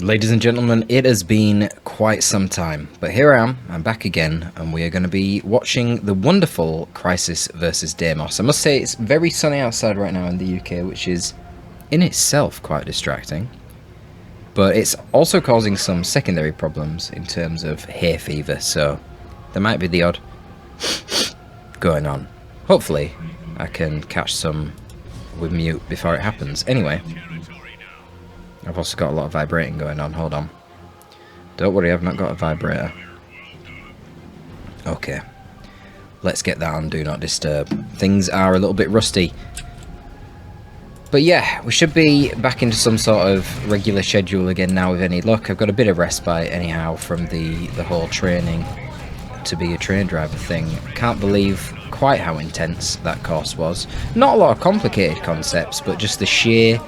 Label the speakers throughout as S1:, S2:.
S1: Ladies and gentlemen, it has been quite some time, but here I am, I'm back again, and we are going to be watching the wonderful Crisis versus Deimos. I must say it's very sunny outside right now in the UK, which is in itself quite distracting, but it's also causing some secondary problems in terms of hay fever, so there might be the odd going on. Hopefully I can catch some with mute before it happens. Anyway, I've also got a lot of vibrating going on. Hold on. Don't worry, I've not got a vibrator. Okay. Let's get that on Do Not Disturb. Things are a little bit rusty. But yeah, we should be back into some sort of regular schedule again now with any luck. I've got a bit of respite anyhow from the whole training to be a train driver thing. Can't believe quite how intense that course was. Not a lot of complicated concepts, but just the sheer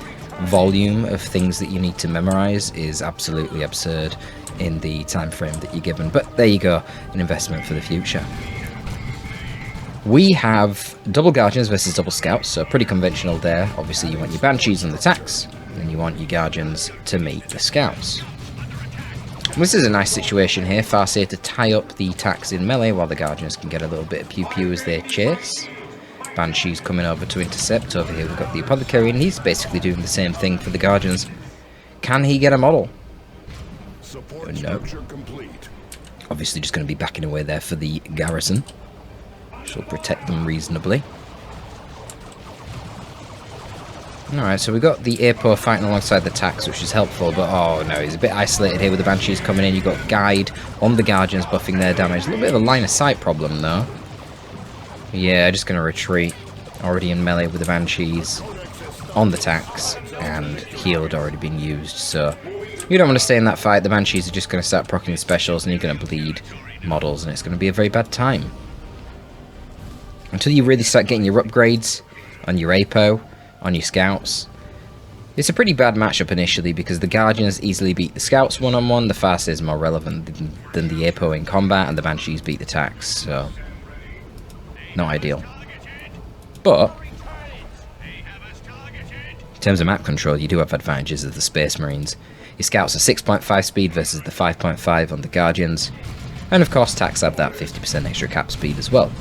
S1: volume of things that you need to memorize is absolutely absurd in the time frame that you're given. But there you go, an investment for the future. We have double Guardians versus double Scouts, so pretty conventional there. Obviously you want your Banshees on the attacks, and you want your Guardians to meet the Scouts. This is a nice situation here. Farseer to tie up the attacks in melee while the Guardians can get a little bit of pew-pew as they chase. Banshee's coming over to intercept. Over here we've got the Apothecary, and he's basically doing the same thing for the Guardians. Can he get a model? No. Obviously just going to be backing away there for the garrison. She'll protect them reasonably. Alright, so we've got the Apo fighting alongside the Tax, which is helpful, but oh no, he's a bit isolated here with the Banshees coming in. You've got Guide on the Guardians buffing their damage. A little bit of a line of sight problem though. Yeah, just going to retreat. Already in melee with the Banshees on the Tax, and heal had already been used, so you don't want to stay in that fight. The Banshees are just going to start proccing specials, and you're going to bleed models, and it's going to be a very bad time. Until you really start getting your upgrades on your Apo, on your Scouts. It's a pretty bad matchup initially, because the Guardians easily beat the Scouts one-on-one, the Farseer is more relevant than the Apo in combat, and the Banshees beat the Tax, so not ideal. But in terms of map control, you do have advantages of the Space Marines. Your Scouts are 6.5 speed versus the 5.5 on the Guardians, and of course Tax have that 50% extra cap speed as well.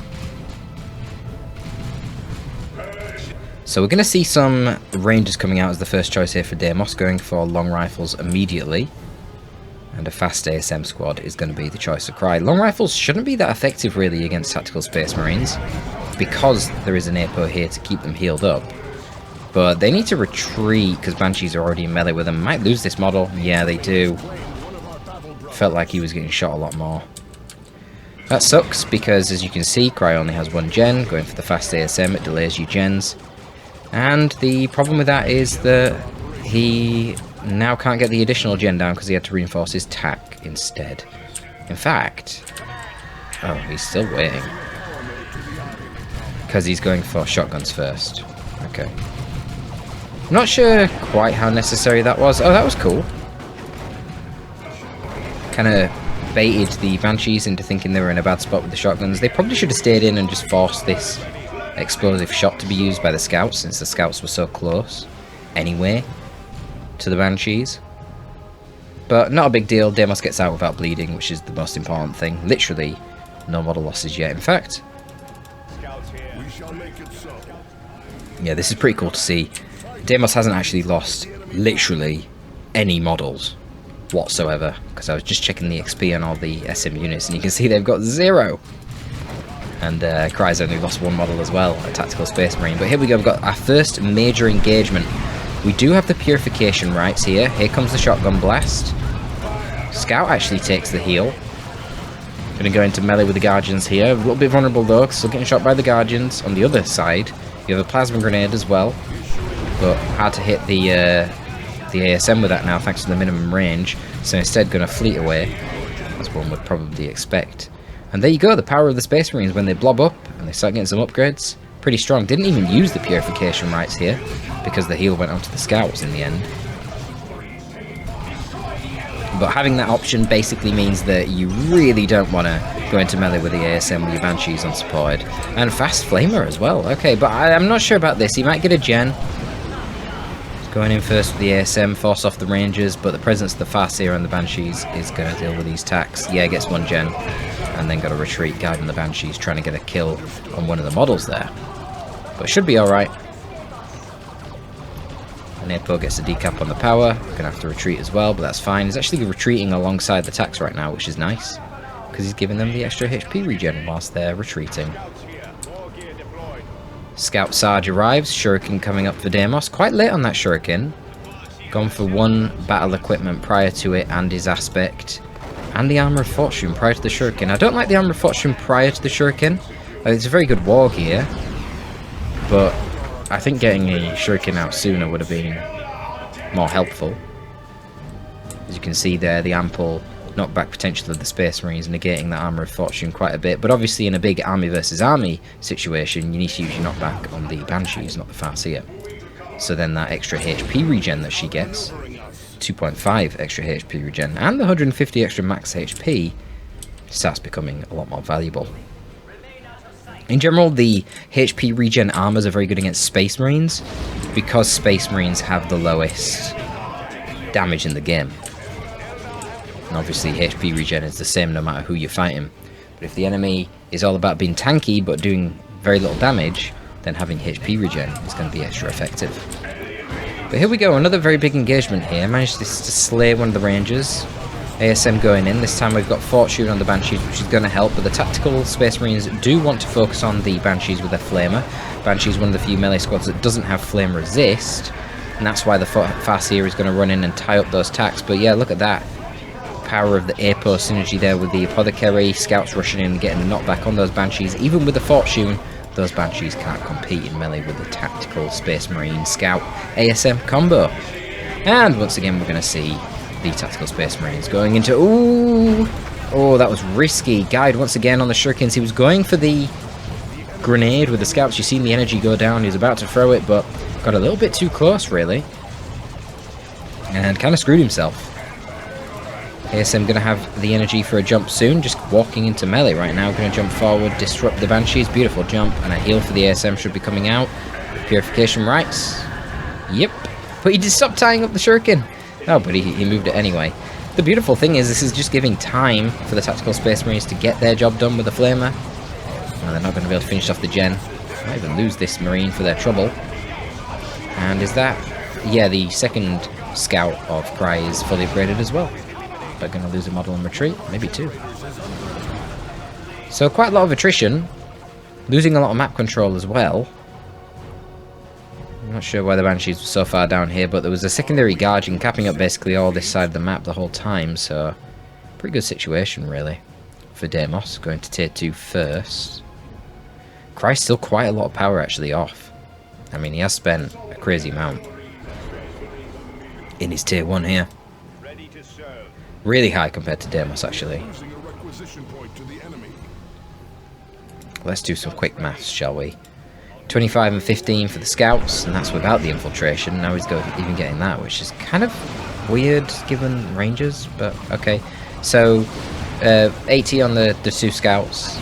S1: So we're going to see some Rangers coming out as the first choice here for Deimos, going for long rifles immediately. And a fast ASM squad is going to be the choice of cry. Long rifles shouldn't be that effective really against tactical Space Marines, because there is an Apo here to keep them healed up. But they need to retreat because Banshees are already in melee with them. Might lose this model. Yeah, they do. Felt like he was getting shot a lot more. That sucks because, as you can see, Cry only has one gen. Going for the fast ASM, it delays you gens. And the problem with that is that he now can't get the additional gen down because he had to reinforce his tack instead. In fact, oh, he's still waiting because he's going for shotguns first. Okay. I'm not sure quite how necessary that was. Oh, that was cool. Kind of baited the Banshees into thinking they were in a bad spot with the shotguns. They probably should have stayed in and just forced this explosive shot to be used by the Scouts, since the Scouts were so close anyway to the Banshees. But not a big deal. Deimos gets out without bleeding, which is the most important thing. Literally no model losses yet. In fact, yeah, this is pretty cool to see. Deimos hasn't actually lost literally any models whatsoever, because I was just checking the XP on all the SM units, and you can see they've got 0. And Cry's only lost one model as well, a Tactical Space Marine. But here we go, we've got our first major engagement. We do have the Purification rights here. Here comes the Shotgun Blast. Scout actually takes the heal. Gonna go into melee with the Guardians here. A little bit vulnerable though, still getting shot by the Guardians. On the other side, you have a Plasma Grenade as well. But hard to hit the ASM with that now, thanks to the minimum range. So instead gonna fleet away, as one would probably expect. And there you go, the power of the Space Marines when they blob up and they start getting some upgrades. Pretty strong. Didn't even use the Purification rights here, because the heal went onto the Scouts in the end. But having that option basically means that you really don't want to go into melee with the ASM with your Banshees unsupported. And Fast Flamer as well. Okay, but I'm not sure about this. He might get a gen. Going in first with the ASM, force off the Rangers, but the presence of the Farseer and the Banshees is going to deal with these attacks. Yeah, gets one gen, and then got a retreat, guiding the Banshees, trying to get a kill on one of the models there. But it should be alright. And Apo gets a decap on the power, going to have to retreat as well, but that's fine. He's actually retreating alongside the attacks right now, which is nice, because he's giving them the extra HP regen whilst they're retreating. Scout Sarge arrives, Shuriken coming up for Deimos, quite late on that Shuriken. Gone for one battle equipment prior to it and his aspect. And the Armour of Fortune prior to the Shuriken. I don't like the Armour of Fortune prior to the Shuriken. It's a very good war gear, but I think getting a Shuriken out sooner would have been more helpful. As you can see there, the ample knockback potential of the Space Marines negating the Armour of Fortune quite a bit, but obviously in a big army versus army situation you need to use your knockback on the Banshees, not the Farseer. So then that extra HP regen that she gets, 2.5 extra HP regen, and the 150 extra max HP starts becoming a lot more valuable. In general, the HP regen armors are very good against Space Marines, because Space Marines have the lowest damage in the game. And obviously HP regen is the same no matter who you're fighting. But if the enemy is all about being tanky but doing very little damage, then having HP regen is going to be extra effective. But here we go, another very big engagement here. Managed to slay one of the Rangers. ASM going in. This time we've got Fortune on the Banshees, which is going to help, but the tactical Space Marines do want to focus on the Banshees with their Flamer. Banshee's one of the few melee squads that doesn't have Flame Resist, and that's why the Farseer is going to run in and tie up those attacks. But yeah, look at that. Power of the Apo synergy there with the Apothecary, Scouts rushing in and getting the knockback on those Banshees. Even with the Fortune, those Banshees can't compete in melee with the tactical Space Marine Scout ASM combo. And once again we're going to see the tactical Space Marines going into... Ooh! Oh, that was risky. Guide once again on the Shurikens. He was going for the grenade with the Scouts. You've seen the energy go down. He was about to throw it, but got a little bit too close, really. And kind of screwed himself. ASM going to have the energy for a jump soon, just walking into melee right now. Going to jump forward, disrupt the Banshees. Beautiful jump, and a heal for the ASM should be coming out. Purification rights. Yep. But he did stop tying up the Shuriken. Oh, but he moved it anyway. The beautiful thing is this is just giving time for the tactical Space Marines to get their job done with the Flamer. No, they're not going to be able to finish off the gen. Might even lose this Marine for their trouble. And is that... Yeah, the second Scout of Cry is fully upgraded as well. But going to lose a model and retreat, maybe two. So quite a lot of attrition, losing a lot of map control as well. I'm not sure why the Banshees were so far down here, but there was a secondary guardian capping up basically all this side of the map the whole time, so pretty good situation really for Deimos, going to tier 2 first. Cry's still quite a lot of power actually off. I mean, he has spent a crazy amount in his tier 1 here. Really high compared to Deimos, actually. Let's do some quick maths, shall we? 25 and 15 for the Scouts, and that's without the infiltration. Now he's even getting that, which is kind of weird given Rangers, but okay. So, 80 on the 2 Scouts,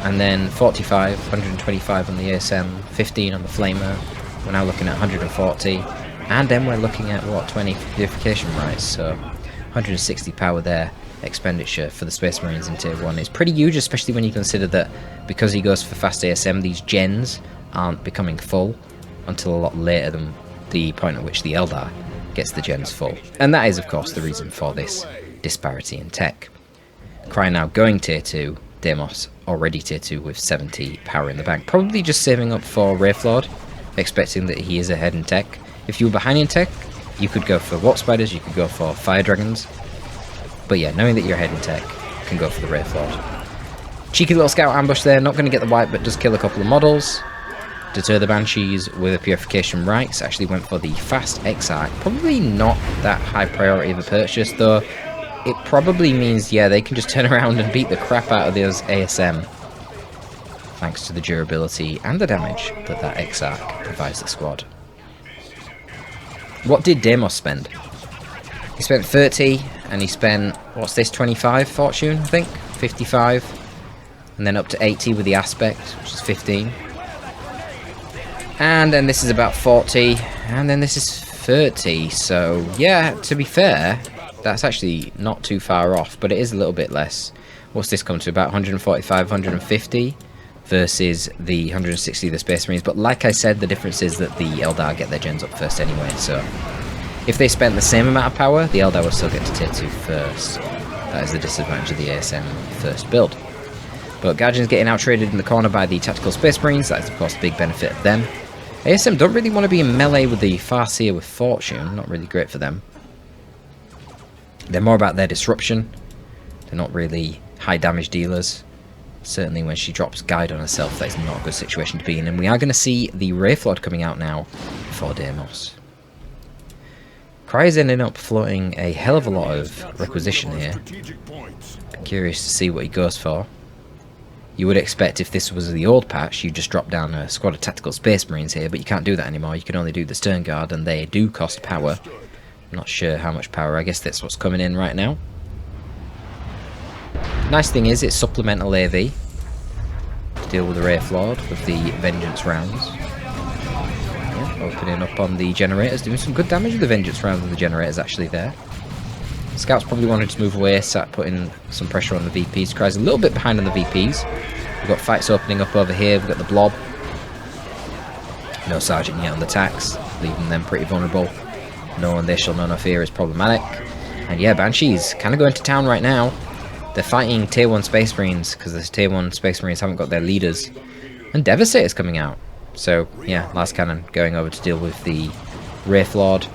S1: and then 45, 125 on the ASM, 15 on the Flamer. We're now looking at 140, and then we're looking at, what, 20 purification rights, so 160 power there. Expenditure for the Space Marines in tier 1 is pretty huge, especially when you consider that because he goes for fast ASM, these gens aren't becoming full until a lot later than the point at which the Eldar gets the gens full. And that is, of course, the reason for this disparity in tech. Cry now going tier 2, Deimos already tier 2 with 70 power in the bank. Probably just saving up for Wraithlord, expecting that he is ahead in tech. If you were behind in tech, you could go for Warp Spiders, you could go for Fire Dragons. But yeah, knowing that you're ahead in tech, you can go for the Wraithlord. Cheeky little Scout ambush there, not going to get the wipe, but does kill a couple of models. Deter the Banshees with a Purification Rights. Actually went for the Fast Exarch. Probably not that high priority of a purchase, though. It probably means, yeah, they can just turn around and beat the crap out of those ASM. Thanks to the durability and the damage that Exarch provides the squad. What did Deimos spend? He spent 30, and he spent, what's this, 25 Fortune, I think? 55. And then up to 80 with the Aspect, which is 15. And then this is about 40. And then this is 30, so yeah, to be fair, that's actually not too far off, but it is a little bit less. What's this come to? About 145, 150 versus the 160 of the Space Marines. But like I said, the difference is that the Eldar get their gens up first anyway, so if they spent the same amount of power, the Eldar will still get to tier 2 first. That is the disadvantage of the ASM first build. But Guardian's getting out-traded in the corner by the Tactical Space Marines. That is, of course, a big benefit of them. ASM don't really want to be in melee with the Farseer with Fortune. Not really great for them. They're more about their disruption. They're not really high damage dealers. Certainly when she drops Guide on herself, that is not a good situation to be in. And we are going to see the Wraithlord coming out now for Deimos. Cry is ending up floating a hell of a lot of requisition here. I'm curious to see what he goes for. You would expect if this was the old patch, you'd just drop down a squad of Tactical Space Marines here, but you can't do that anymore. You can only do the Stern Guard, and they do cost power. I'm not sure how much power. I guess that's what's coming in right now. Nice thing is, it's supplemental AV to deal with the Wraithlord with the Vengeance rounds. Yeah, opening up on the generators, doing some good damage with the Vengeance rounds with the generators actually there. Scouts probably wanted to move away, start putting some pressure on the VPs. Cry's a little bit behind on the VPs. We've got fights opening up over here. We've got the Blob. No Sergeant yet on the tax, leaving them pretty vulnerable. No one, they shall know no fear is problematic. And yeah, Banshees kind of going to town right now. They're fighting tier 1 Space Marines because the tier 1 Space Marines haven't got their leaders. And Devastator's coming out. So yeah, Last Cannon going over to deal with the Wraithlord.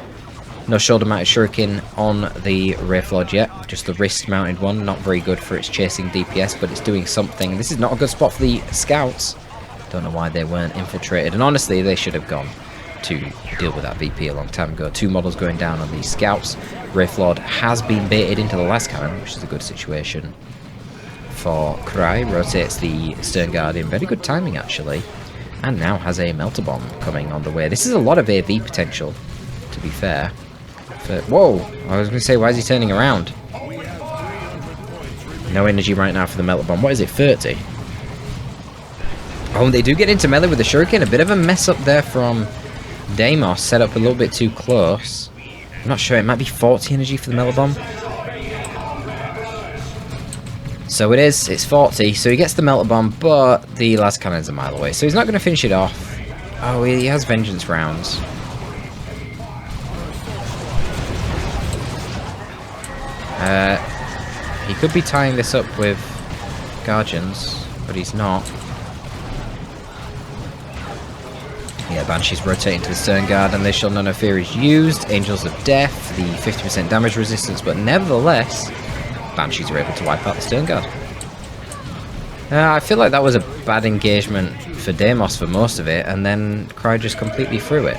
S1: No shoulder-mounted shuriken on the Wraithlord yet, just the wrist-mounted one. Not very good for its chasing DPS, but it's doing something. This is not a good spot for the scouts. Don't know why they weren't infiltrated, and honestly, they should have gone to deal with that VP a long time ago. 2 models going down on these scouts. Wraithlord has been baited into the last cannon, which is a good situation for Cry. Rotates the Stern Guard in very good timing, actually, and now has a Melter Bomb coming on the way. This is a lot of AV potential, to be fair. But, whoa, I was going to say, why is he turning around? No energy right now for the Melter Bomb. What is it, 30? Oh, they do get into melee with the Shuriken. A bit of a mess up there from Deimos. Set up a little bit too close. I'm not sure, it might be 40 energy for the Melter Bomb. So it is, it's 40, so he gets the Melter Bomb, but the last cannon's a mile away. So he's not going to finish it off. Oh, he has Vengeance rounds. He could be tying this up with Guardians, but he's not. Yeah, Banshee's rotating to the Stern Guard, and they shall know no fear is used. Angels of Death, the 50% damage resistance, but nevertheless, Banshees are able to wipe out the Stern Guard. I feel like that was a bad engagement for Deimos for most of it, and then Cry just completely threw it.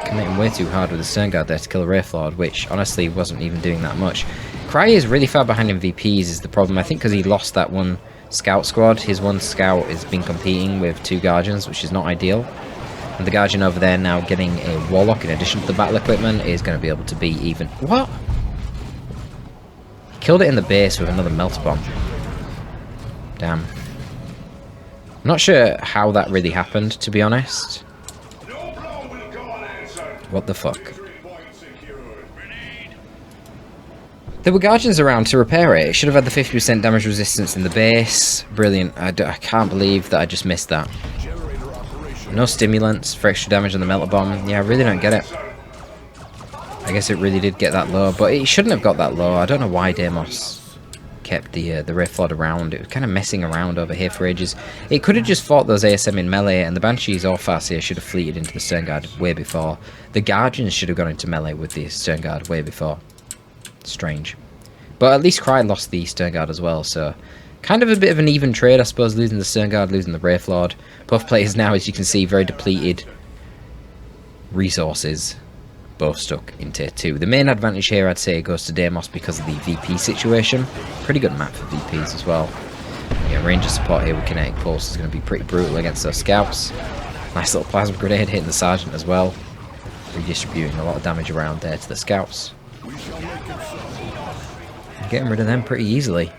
S1: Committing way too hard with the Stern Guard there to kill a Wraithlord, which honestly wasn't even doing that much. Cry is really far behind in VPs is the problem, I think, because he lost that one scout squad. His one scout has been competing with 2 Guardians, which is not ideal. And the Guardian over there now getting a Warlock in addition to the battle equipment is going to be able to be even... What? He killed it in the base with another Melter Bomb. Damn. I'm not sure how that really happened, to be honest. What the fuck? There were Guardians around to repair it. It should have had the 50% damage resistance in the base. Brilliant. I can't believe that I just missed that. No stimulants for extra damage on the Melter Bomb. Yeah, I really don't get it. I guess it really did get that low, but it shouldn't have got that low. I don't know why Deimos kept the Wraithlord around. It was kind of messing around over here for ages. It could have just fought those ASM in melee, and the Banshees or Farseer should have fleeted into the Stern Guard way before. The Guardians should have gone into melee with the Stern Guard way before. Strange. But at least Cry lost the Stern Guard as well, so kind of a bit of an even trade, I suppose, losing the Stern Guard, losing the Wraithlord. Both players now, as you can see, very depleted resources, both stuck in tier 2. The main advantage here, I'd say, goes to Deimos because of the VP situation. Pretty good map for VPs as well. Yeah, Ranger support here with Kinetic Pulse is going to be pretty brutal against those scouts. Nice little Plasma Grenade hitting the Sergeant as well. Redistributing a lot of damage around there to the scouts. Getting rid of them pretty easily.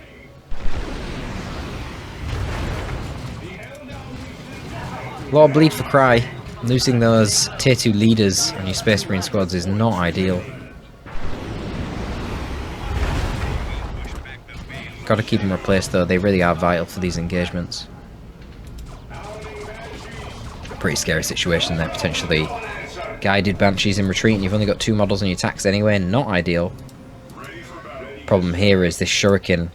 S1: A lot of bleed for Cry. Losing those tier 2 leaders on your Space Marine squads is not ideal. Gotta keep them replaced though, they really are vital for these engagements. Pretty scary situation there, potentially. Guided Banshees in retreat and you've only got 2 models on your attacks anyway, not ideal. Problem here is this Shuriken.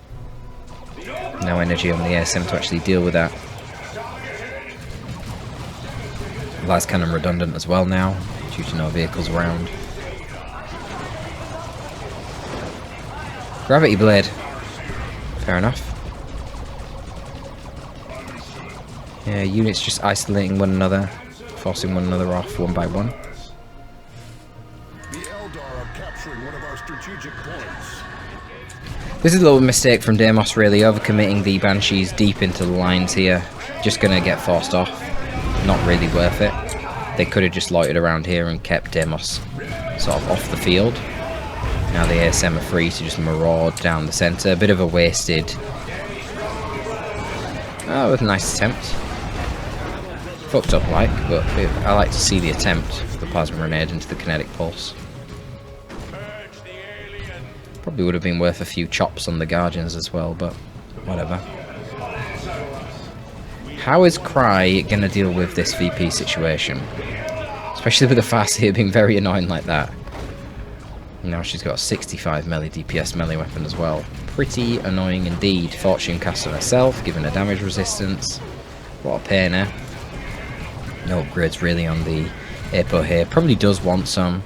S1: No energy on the ASM to actually deal with that. Las Cannon redundant as well now, due to no vehicles around. Gravity Blade. Fair enough. Yeah, units just isolating one another, forcing one another off one by one. This is a little mistake from Deimos really, overcommitting the Banshees deep into the lines here. Just gonna get forced off. Not really worth it. They could have just loitered around here and kept Deimos sort of off the field. Now the ASM are free to just maraud down the centre. A bit of a wasted... Oh, with a nice attempt. Fucked up like, but I like to see the attempt of the plasma grenade into the kinetic pulse. Probably would have been worth a few chops on the Guardians as well, but whatever. How is Cry going to deal with this VP situation? Especially with the Farseer being very annoying like that. Now she's got a 65 melee DPS melee weapon as well. Pretty annoying indeed. Fortune cast on herself, giving her damage resistance. What a pain, eh? No upgrades really on the Apo here. Probably does want some.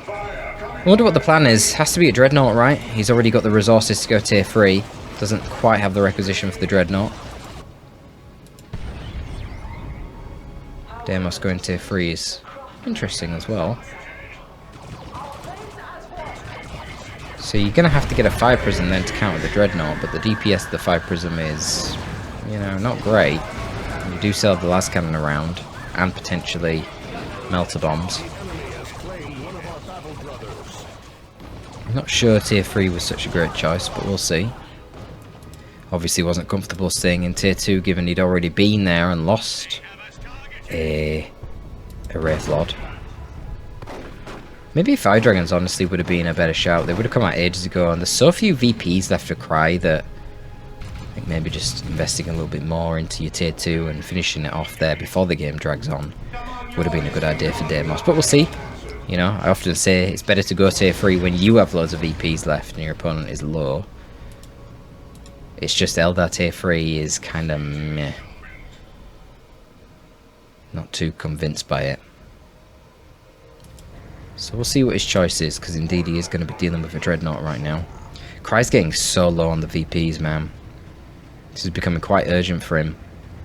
S1: I wonder what the plan is. Has to be a Dreadnought, right? He's already got the resources to go tier 3. Doesn't quite have the requisition for the Dreadnought. Deimos going tier 3 is interesting as well. So you're going to have to get a Fire Prism then to counter the Dreadnought, but the DPS of the Fire Prism is, you know, not great. You do still have the Las Cannon around, and potentially Melter Bombs. I'm not sure tier 3 was such a great choice, but we'll see. Obviously wasn't comfortable staying in tier 2 given he'd already been there and lost a Wraith Lord. Maybe Fire Dragons honestly would have been a better shout. They would have come out ages ago, and there's so few VPs left to Cry that I think maybe just investing a little bit more into your tier 2 and finishing it off there before the game drags on would have been a good idea for Deimos, but we'll see. You know, I often say it's better to go tier 3 when you have loads of VPs left and your opponent is low. It's just Eldar tier 3 is kind of meh. Not too convinced by it. So we'll see what his choice is, because indeed he is going to be dealing with a Dreadnought right now. Cry's getting so low on the VPs, man. This is becoming quite urgent for him.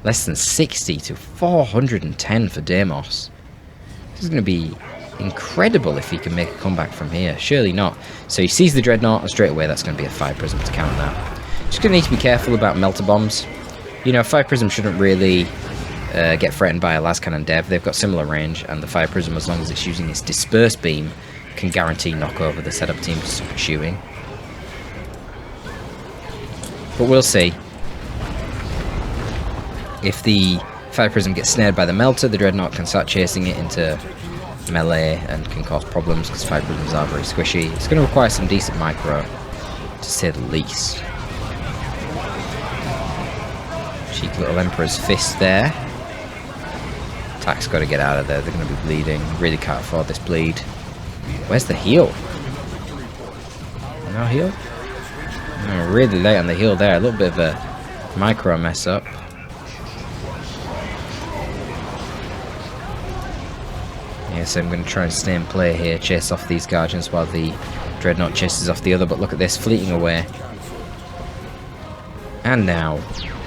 S1: Less than 60 to 410 for Deimos. This is going to be incredible if he can make a comeback from here. Surely not. So he sees the Dreadnought, and straight away that's going to be a Fire Prism to counter that. Just going to need to be careful about Melter Bombs. You know, Fire Prism shouldn't really get threatened by a Las Cannon Dev. They've got similar range, and the Fire Prism, as long as it's using its Disperse Beam, can guarantee knock over the setup team's pursuing. But we'll see. If the Fire Prism gets snared by the Melter, the Dreadnought can start chasing it into melee and can cause problems because Fire Prisms are very squishy. It's going to require some decent micro, to say the least. Cheeky little Emperor's Fist there. Attack's got to get out of there. They're going to be bleeding. Really can't afford this bleed. Where's the heal? No heal? No, really late on the heal there. A little bit of a micro mess up. Yeah, so I'm going to try and stay in play here. Chase off these Guardians while the Dreadnought chases off the other. But look at this, fleeting away. And now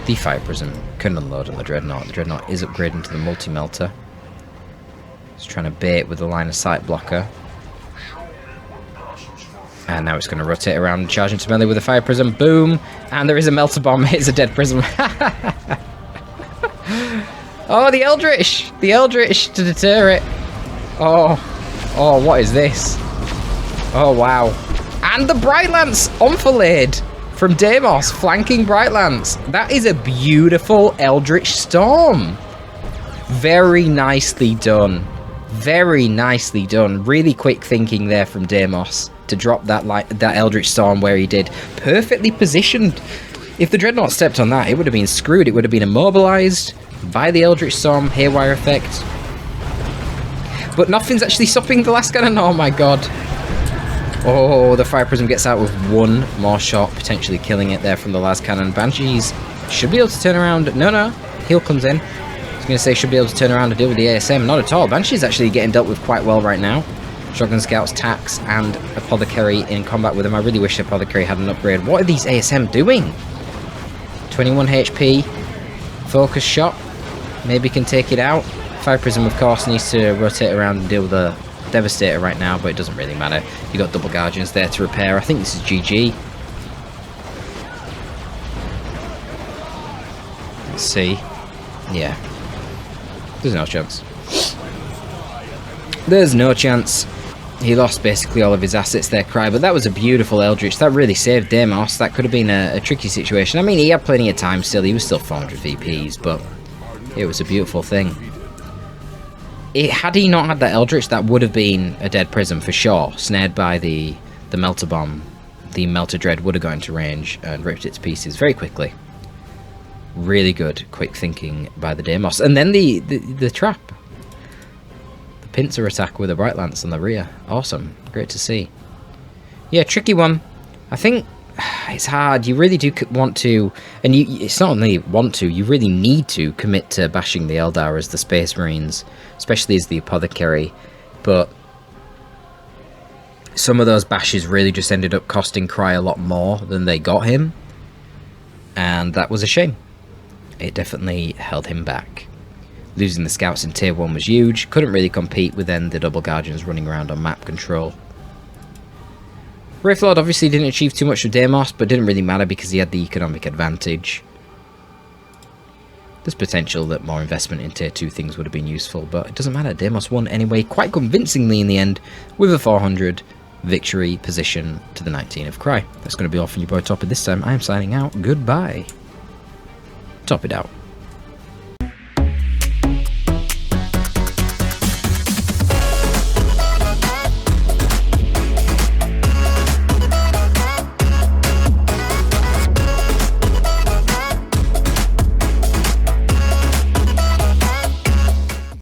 S1: the Fire Prism can unload on the Dreadnought. The Dreadnought is upgrading to the multi-melter. It's trying to bait with the line of sight blocker. And now it's going to rotate around and charge into melee with a Fire Prism. Boom! And there is a Melter Bomb. It's a dead Prism. Oh, the Eldritch! The Eldritch to deter it. Oh. Oh, what is this? Oh, wow. And the Bright Lance enfilade from Deimos, flanking Bright Lance. That is a beautiful Eldritch Storm. Very nicely done. Very nicely done. Really quick thinking there from Deimos to drop that Eldritch Storm where he did. Perfectly positioned. If the Dreadnought stepped on that, it would have been screwed. It would have been immobilized by the Eldritch Storm Haywire effect. But nothing's actually stopping the last cannon. Oh my god. Oh, the Fire Prism gets out with one more shot, potentially killing it there from the last cannon. Banshees should be able to turn around. No, heal comes in. I was going to say should be able to turn around and deal with the ASM. Not at all. Banshee's actually getting dealt with quite well right now. Shotgun Scouts, Tax, and Apothecary in combat with him. I really wish Apothecary had an upgrade. What are these ASM doing? 21 HP. Focus shot. Maybe can take it out. Fire Prism, of course, needs to rotate around and deal with the Devastator right now, but it doesn't really matter. You got double Guardians there to repair. I think this is GG. Let's see. Yeah. There's no chance. There's no chance. He lost basically all of his assets there, Cry, but that was a beautiful Eldritch. That really saved Deimos. That could have been a tricky situation. I mean, he had plenty of time still. He was still 400 VPs, but it was a beautiful thing. Had he not had that Eldritch, that would have been a dead Prism for sure. Snared by the Melter Bomb, the Melter Dread would have got into range and ripped it to pieces very quickly. Really good, quick thinking by the Deimos. And then the trap. The pincer attack with a Bright Lance on the rear. Awesome. Great to see. Yeah, tricky one. I think it's hard. You really do want to, and it's not only want to, you really need to commit to bashing the Eldar as the Space Marines, especially as the Apothecary, but some of those bashes really just ended up costing Cry a lot more than they got him, and that was a shame. It definitely held him back. Losing the Scouts in Tier 1 was huge, couldn't really compete with then the Double Guardians running around on map control. Wraithlord obviously didn't achieve too much with Deimos, but didn't really matter because he had the economic advantage. There's potential that more investment in Tier 2 things would have been useful, but it doesn't matter. Deimos won anyway, quite convincingly in the end, with a 400 victory position to the 19 of Cry. That's going to be all from your boy Torpid this time. I am signing out. Goodbye. Torpid out.